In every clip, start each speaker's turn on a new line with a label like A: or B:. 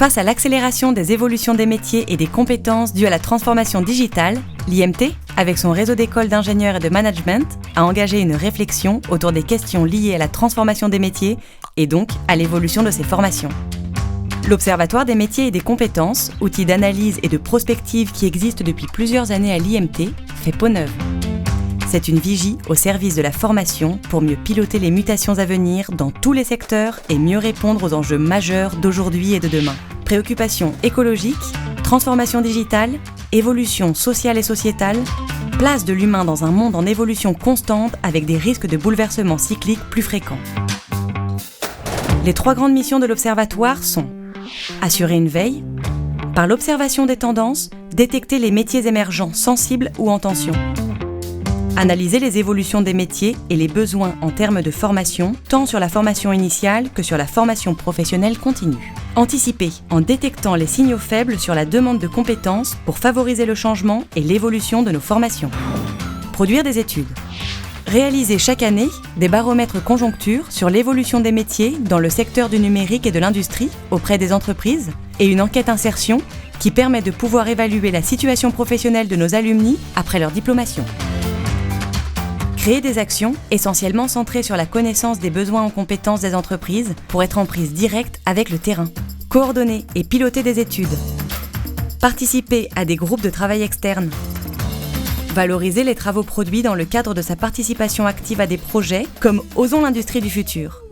A: Face à l'accélération des évolutions des métiers et des compétences dues à la transformation digitale, l'IMT, avec son réseau d'écoles d'ingénieurs et de management, a engagé une réflexion autour des questions liées à la transformation des métiers et donc à l'évolution de ces formations. L'Observatoire des métiers et des compétences, outil d'analyse et de prospective qui existe depuis plusieurs années à l'IMT, fait peau neuve. C'est une vigie au service de la formation pour mieux piloter les mutations à venir dans tous les secteurs et mieux répondre aux enjeux majeurs d'aujourd'hui et de demain. Préoccupations écologiques, transformation digitale, évolution sociale et sociétale, place de l'humain dans un monde en évolution constante avec des risques de bouleversements cycliques plus fréquents. Les 3 grandes missions de l'Observatoire sont assurer une veille, par l'observation des tendances, détecter les métiers émergents sensibles ou en tension. Analyser les évolutions des métiers et les besoins en termes de formation, tant sur la formation initiale que sur la formation professionnelle continue. Anticiper en détectant les signaux faibles sur la demande de compétences pour favoriser le changement et l'évolution de nos formations. Produire des études. Réaliser chaque année des baromètres conjoncture sur l'évolution des métiers dans le secteur du numérique et de l'industrie auprès des entreprises et une enquête insertion qui permet de pouvoir évaluer la situation professionnelle de nos alumni après leur diplomation. Créer des actions essentiellement centrées sur la connaissance des besoins en compétences des entreprises pour être en prise directe avec le terrain. Coordonner et piloter des études. Participer à des groupes de travail externes. Valoriser les travaux produits dans le cadre de sa participation active à des projets comme Osons l'industrie du futur.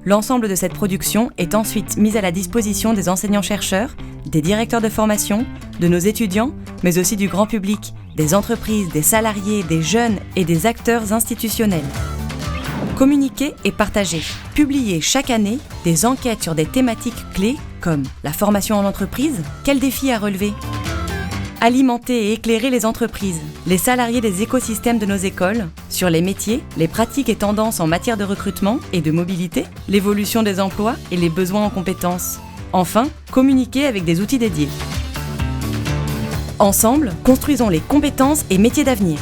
A: L'ensemble de cette production est ensuite mise à la disposition des enseignants-chercheurs, des directeurs de formation, de nos étudiants, mais aussi du grand public, des entreprises, des salariés, des jeunes et des acteurs institutionnels. Communiquer et partager. Publier chaque année des enquêtes sur des thématiques clés comme la formation en entreprise, quels défis à relever ? Alimenter et éclairer les entreprises, les salariés des écosystèmes de nos écoles, sur les métiers, les pratiques et tendances en matière de recrutement et de mobilité, l'évolution des emplois et les besoins en compétences. Enfin, communiquer avec des outils dédiés. Ensemble, construisons les compétences et métiers d'avenir.